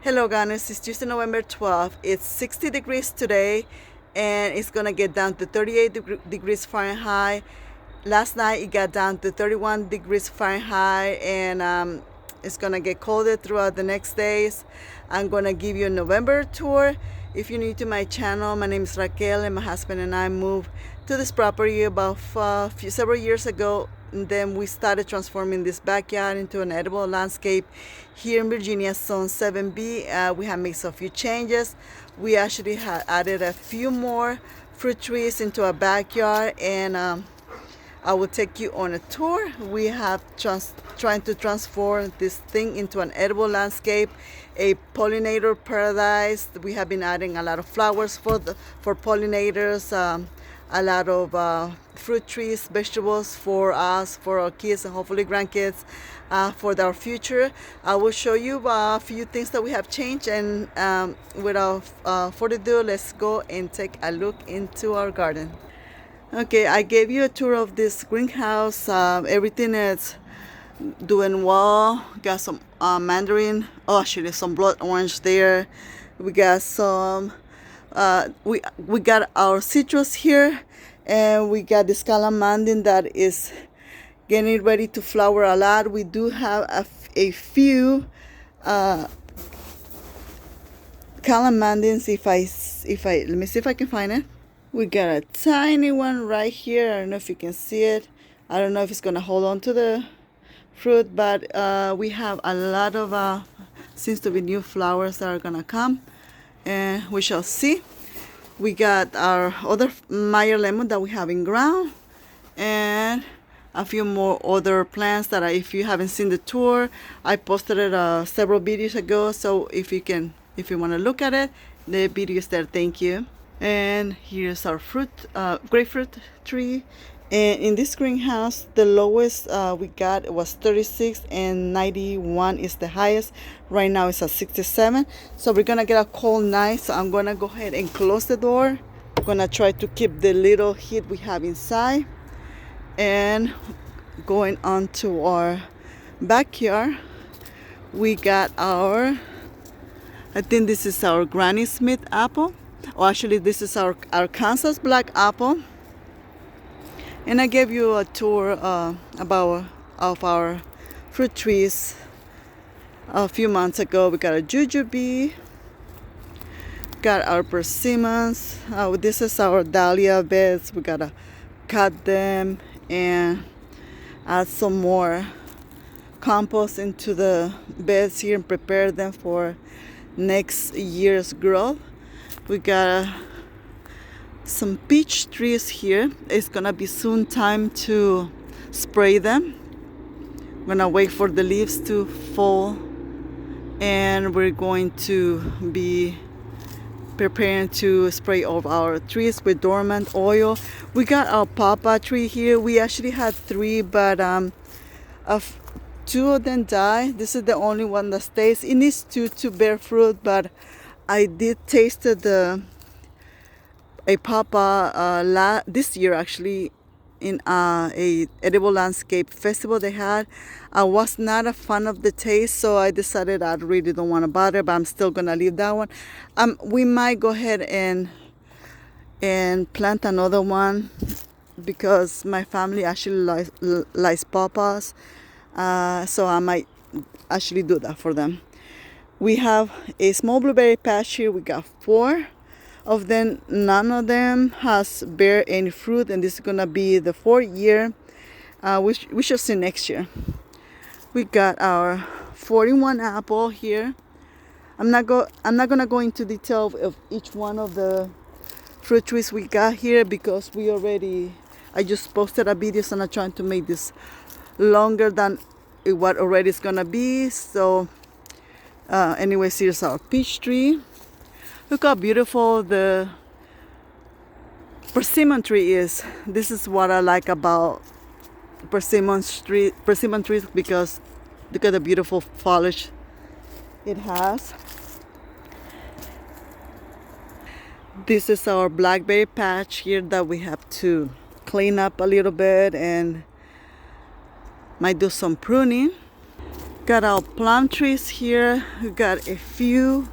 Hello guys, it's Tuesday, November 12th. It's 60 degrees today and it's gonna get down to 38 degrees Fahrenheit. Last night it got down to 31 degrees Fahrenheit and it's gonna get colder throughout the next days. I'm gonna give you a November tour. If you're new to my channel, my name is Raquel and my husband and I moved to this property about several years ago. And then we started transforming this backyard into an edible landscape here in Virginia, Zone 7B. We have made a few changes. We actually had added a few more fruit trees into our backyard, and I will take you on a tour. We have trying to transform this thing into an edible landscape, a pollinator paradise. We have been adding a lot of flowers for pollinators, a lot of fruit trees, vegetables for us, for our kids, and hopefully grandkids, for our future. I will show you a few things that we have changed, and without further ado, let's go and take a look into our garden. Okay, I gave you a tour of this greenhouse. Everything is doing well. Got some mandarin. Oh, actually, some blood orange there. We got some. We got our citrus here, and we got this calamandin that is getting ready to flower a lot. We do have a few calamandins. If I let me see if I can find it. We got a tiny one right here. I don't know if you can see it. I don't know if it's gonna hold on to the fruit, but we have a lot of seems to be new flowers that are gonna come, and we shall see. We got our other Meyer lemon that we have in ground, and a few more other plants that if you haven't seen the tour, I posted it several videos ago. So if you want to look at it, the video is there. Thank you. And here's our grapefruit tree. And in this greenhouse, the lowest we got was 36 and 91 is the highest. Right now it's at 67. So we're gonna get a cold night, so I'm gonna go ahead and close the door. I'm gonna try to keep the little heat we have inside. And going on to our backyard, we got I think this is our Granny Smith apple. Or actually, this is our Arkansas black apple. And I gave you a tour of our fruit trees a few months ago. We got a jujube, got our persimmons. This is our dahlia beds. We gotta cut them and add some more compost into the beds here and prepare them for next year's growth. We got some peach trees here. It's gonna be soon time to spray them. I'm gonna wait for the leaves to fall, and we're going to be preparing to spray all our trees with dormant oil. We got our pawpaw tree here. We actually had 3, but two of them died. This is the only one that stays. It needs to bear fruit, but I did taste a pawpaw this year actually in a edible landscape festival they had. I was not a fan of the taste, so I decided I really don't want to bother, but I'm still gonna leave that one. We might go ahead and plant another one because my family actually likes pawpaws, so I might actually do that for them. We have a small blueberry patch here. We got 4 of them. None of them has bear any fruit, and this is gonna be the 4th year. We shall see next year. We got our 41 apple here. I'm not gonna go into detail of each one of the fruit trees we got here because I just posted a video, so I'm not trying to make this longer than what already is gonna be. So anyways, here's our peach tree. Look how beautiful the persimmon tree is. This is what I like about persimmon trees, because look at the beautiful foliage it has. This is our blackberry patch here that we have to clean up a little bit and might do some pruning. Got our plum trees here. We got a few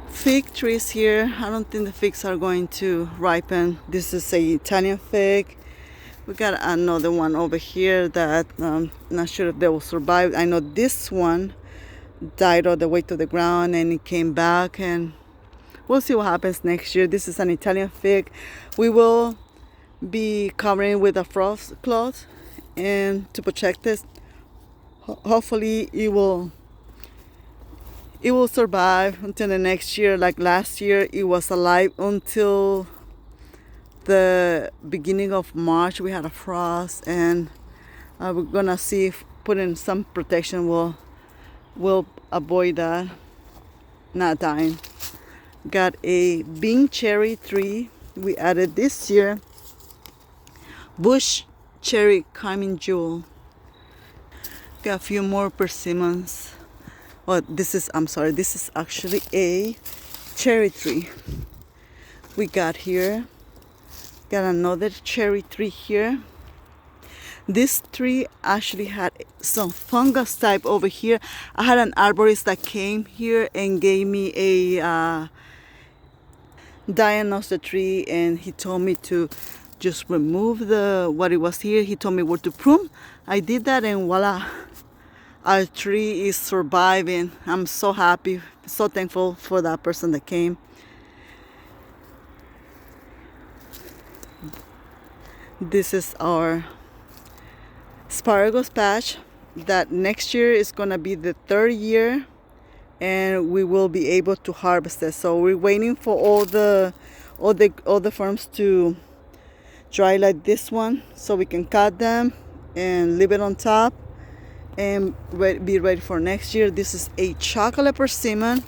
fig trees here. I don't think the figs are going to ripen. This is a Italian fig. We got another one over here that not sure if they will survive. I know this one died all the way to the ground and it came back, and we'll see what happens next year. This is an Italian fig. We will be covering with a frost cloth and to protect this. Hopefully it will survive until the next year. Like last year, it was alive until the beginning of March. We had a frost, and we're gonna see if putting some protection will avoid that not dying. Got a Bing cherry tree we added this year. Bush cherry carmine jewel. Got a few more persimmons. Well, this is actually a cherry tree we got here. Got another cherry tree here. This tree actually had some fungus type over here. I had an arborist that came here and gave me a diagnosed the tree, and he told me to just remove what it was here. He told me where to prune. I did that, and voila, our tree is surviving. I'm so happy, so thankful for that person that came. This is our asparagus patch that next year is gonna be the third year, and we will be able to harvest it. So we're waiting for all the farms to dry like this one, so we can cut them and leave it on top and be ready for next year. This is a chocolate persimmon,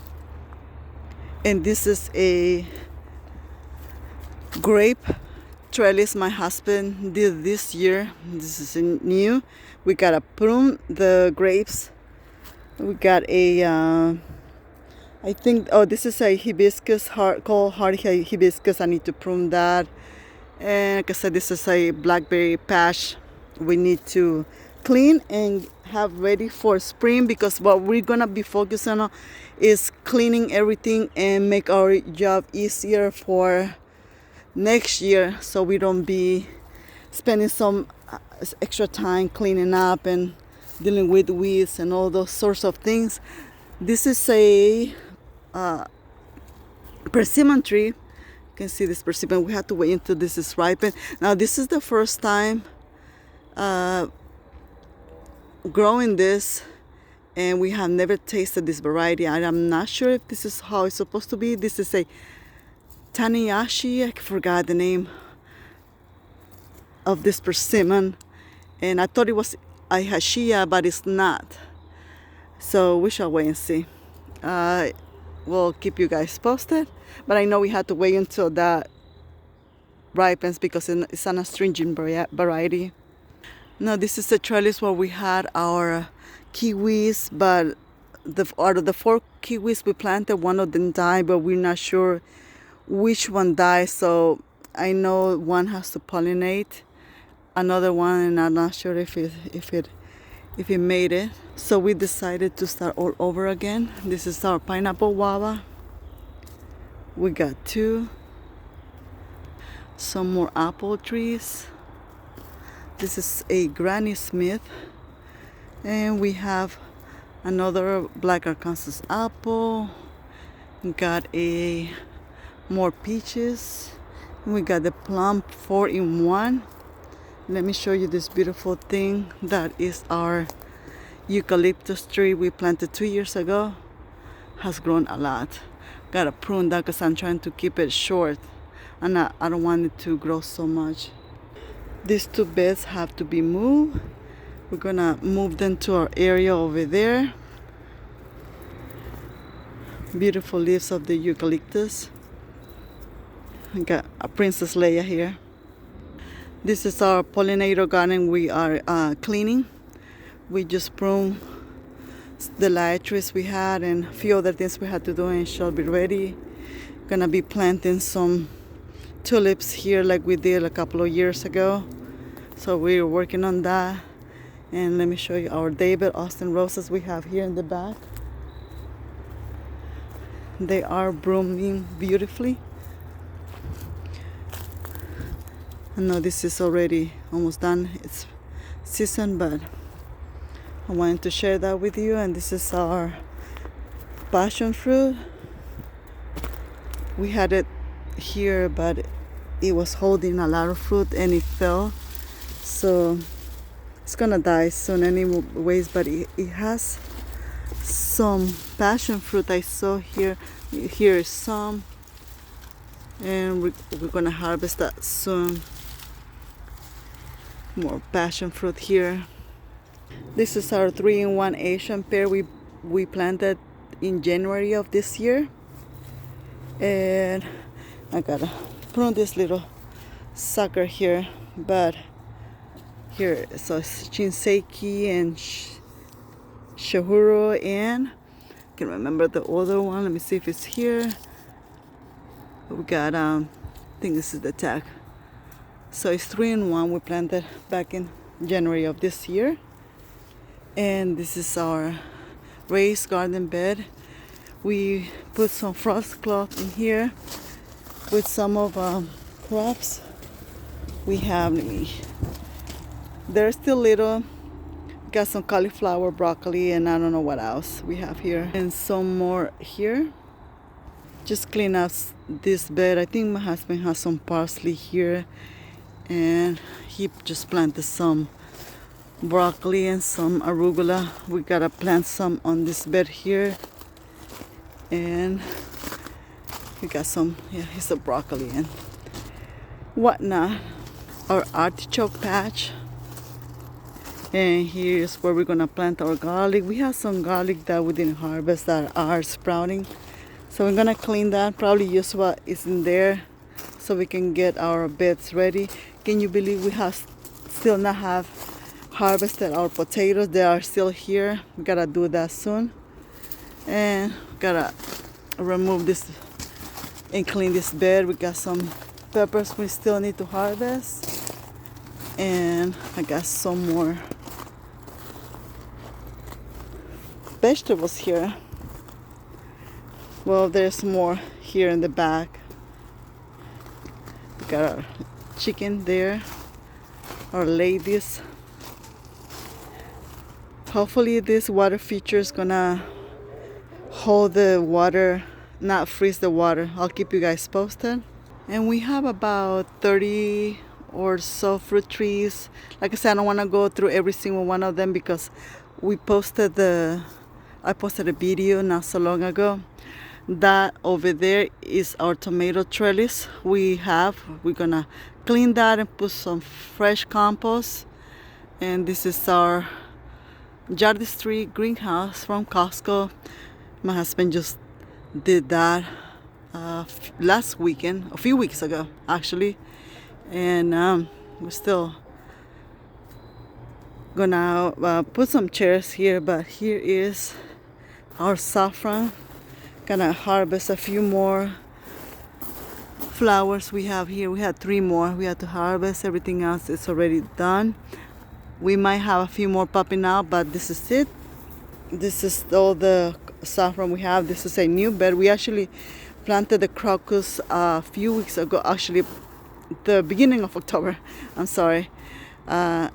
and this is a grape trellis my husband did this year. This is new. We gotta prune the grapes. We got a I think, oh, this is a hibiscus, called hardy hibiscus. I need to prune that. And like I said, this is a blackberry patch we need to clean and have ready for spring, because what we're gonna be focusing on is cleaning everything and make our job easier for next year, so we don't be spending some extra time cleaning up and dealing with weeds and all those sorts of things. This is a persimmon tree. You can see this persimmon. We have to wait until this is ripened. Now this is the first time growing this, and we have never tasted this variety. I'm not sure if this is how it's supposed to be. This is a Taniyashi. I forgot the name of this persimmon, and I thought it was Ihashia, but it's not. So we shall wait and see. We'll keep you guys posted, but I know we had to wait until that ripens because it's an astringent variety. Now this is the trellis where we had our kiwis, but out of the 4 kiwis we planted, one of them died, but we're not sure which one died. So I know one has to pollinate another one, and I'm not sure if it made it. So we decided to start all over again. This is our pineapple guava. We got 2. Some more apple trees. This is a Granny Smith, and we have another black Arkansas apple. We got more peaches. We got the plum 4-in-1. Let me show you this beautiful thing. That is our eucalyptus tree we planted 2 years ago. Has grown a lot. Gotta prune that because I'm trying to keep it short, and I don't want it to grow so much. These 2 beds have to be moved. We're gonna move them to our area over there. Beautiful leaves of the eucalyptus. We got a Princess Leia here. This is our pollinator garden we are cleaning. We just pruned the light trees we had and a few other things we had to do, and shall be ready. Gonna be planting some tulips here like we did a couple of years ago. So we're working on that. And let me show you our David Austin roses we have here in the back. They are blooming beautifully. I know this is already almost done, it's season, but I wanted to share that with you. And this is our passion fruit. We had it here, but it was holding a lot of fruit and it fell, so it's gonna die soon anyways. But it has some passion fruit. I saw here is some, and we're gonna harvest that soon. More passion fruit here. This is our 3-in-1 Asian pear we planted in January of this year. And I gotta prune this little sucker here, but here, so it's Shinseki and Shahuro, and I can remember the other one. Let me see if it's here. We got I think this is the tag. So it's 3-in-1 we planted back in January of this year. And this is our raised garden bed. We put some frost cloth in here with some of crops. We have, they're still little. Got some cauliflower, broccoli, and I don't know what else we have here. And some more here. Just clean up this bed. I think my husband has some parsley here, and he just planted some broccoli and some arugula. We gotta plant some on this bed here. And we got some, here's a broccoli and whatnot. Our artichoke patch. And here's where we're gonna plant our garlic. We have some garlic that we didn't harvest that are sprouting. So we're gonna clean that, probably use what is in there so we can get our beds ready. Can you believe we have still not have harvested our potatoes? They are still here. We gotta do that soon. And gotta remove this and clean this bed. We got some peppers we still need to harvest, and I got some more vegetables here. Well, there's more here in the back. We got our chicken there, our ladies. Hopefully this water feature is gonna hold the water, not freeze the water. I'll keep you guys posted. And we have about 30 or so fruit trees. Like I said, I don't want to go through every single one of them because I posted a video not so long ago. That over there is our tomato trellis we're gonna clean that and put some fresh compost. And this is our Jardistry greenhouse from Costco. My husband just did that last weekend, a few weeks ago actually, and we're still gonna put some chairs here. But here is our saffron. Gonna harvest a few more flowers we have here. We had 3 more we had to harvest. Everything else is already done. We might have a few more popping out, but this is it. This is all the saffron we have. This is a new bed. We actually planted the crocus a few weeks ago, actually the beginning of October, I'm sorry. And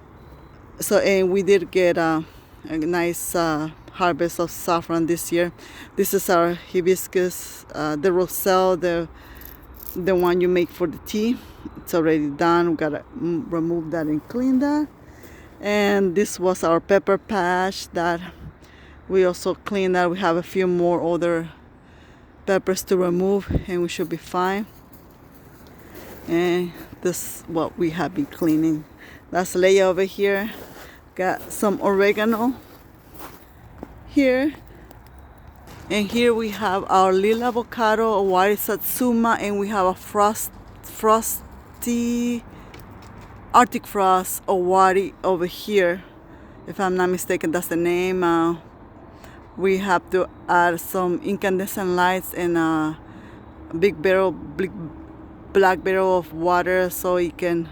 we did get a nice harvest of saffron this year. This is our hibiscus, the roselle, the one you make for the tea. It's already done. We gotta remove that and clean that. And this was our pepper patch that we also cleaned that. We have a few more other peppers to remove and we should be fine. And this is what we have been cleaning. That's Leia over here. Got some oregano here. And here we have our little avocado, a white satsuma, and we have a frosty Arctic Frost Owari over here. If I'm not mistaken, that's the name. We have to add some incandescent lights and a big black barrel of water so it can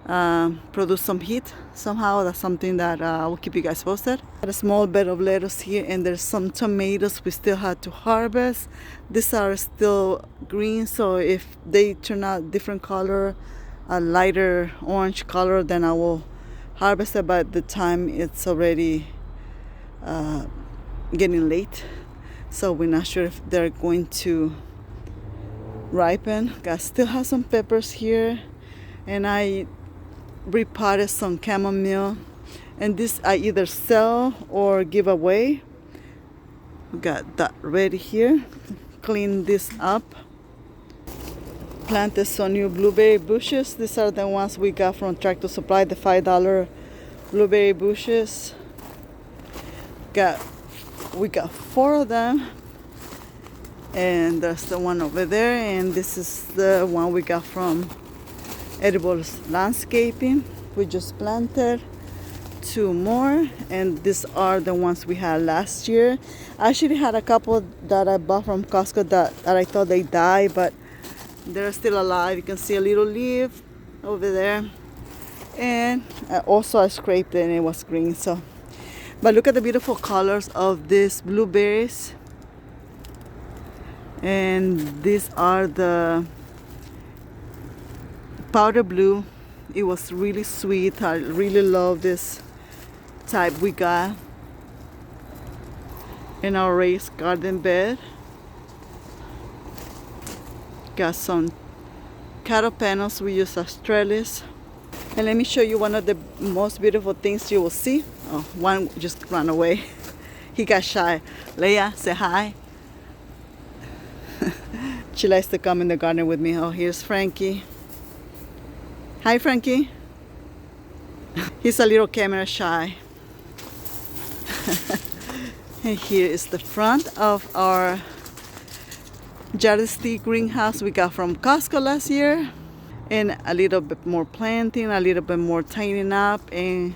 produce some heat somehow. That's something that I will keep you guys posted. Got a small bed of lettuce here, and there's some tomatoes we still had to harvest. These are still green, so if they turn out different color, a lighter orange color, then I will harvest it by the time it's already getting late, so we're not sure if they're going to ripen. I still have some peppers here, and I repotted some chamomile, and this I either sell or give away. Got that ready here. Clean this up. Planted some new blueberry bushes. These are the ones we got from Tractor Supply, the $5 blueberry bushes. We got 4 of them, and there's the one over there, and this is the one we got from Edibles Landscaping. We just planted 2 more, and these are the ones we had last year. I actually had a couple that I bought from Costco that I thought they died, but they're still alive. You can see a little leaf over there, and also I scraped it and it was green. So, but look at the beautiful colors of these blueberries, and these are the powder blue. It was really sweet. I really love this type we got in our raised garden bed. Got some cattle panels we use as trellis. And let me show you one of the most beautiful things you will see. Oh, one just ran away. He got shy. Leia, say hi. She likes to come in the garden with me. Oh, here's Frankie. Hi, Frankie. He's a little camera shy. And here is the front of our Jardisty greenhouse we got from Costco last year. And a little bit more planting, a little bit more tightening up, and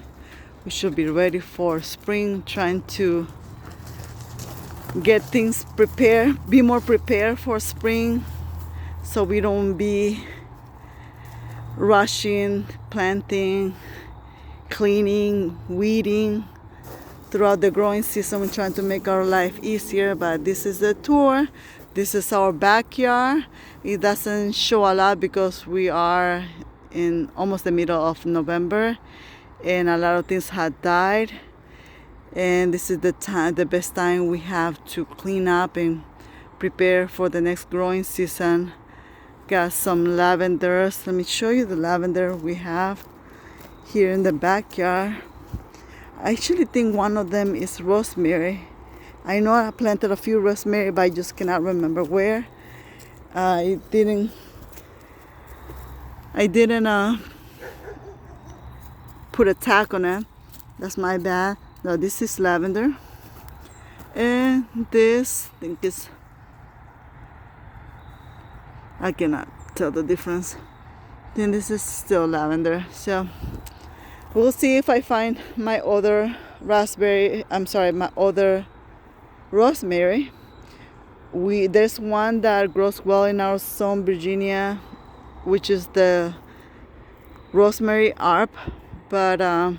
we should be ready for spring. Trying to get things prepared, be more prepared for spring, so we don't be rushing, planting, cleaning, weeding throughout the growing season. We're trying to make our life easier, but this is the tour. This is our backyard. It doesn't show a lot because we are in almost the middle of November, and a lot of things had died. And this is the best time we have to clean up and prepare for the next growing season. Got some lavenders. Let me show you the lavender we have here in the backyard. I actually think one of them is rosemary. I know I planted a few rosemary, but I just cannot remember where. I didn't put a tag on it. That's my bad. No, this is lavender, and this I think is, I cannot tell the difference. Then this is still lavender. So we'll see if I find my other my other rosemary. There's one that grows well in our zone, Virginia, which is the rosemary ARP, but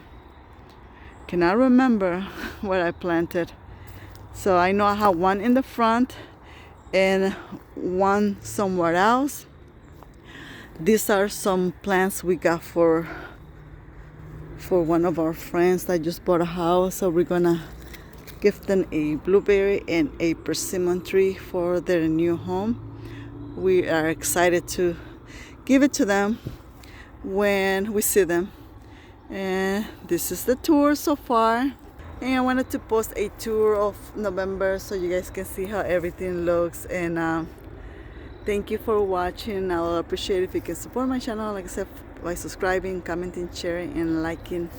cannot remember where I planted. So I know I have one in the front and one somewhere else. These are some plants we got for one of our friends that just bought a house, so we're gonna give them a blueberry and a persimmon tree for their new home. We are excited to give it to them when we see them. And this is the tour so far, and I wanted to post a tour of November so you guys can see how everything looks. And thank you for watching. I'll appreciate if you can support my channel, like I said, by subscribing, commenting, sharing, and liking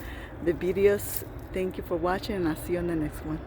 the videos. Thank you for watching, and I'll see you on the next one.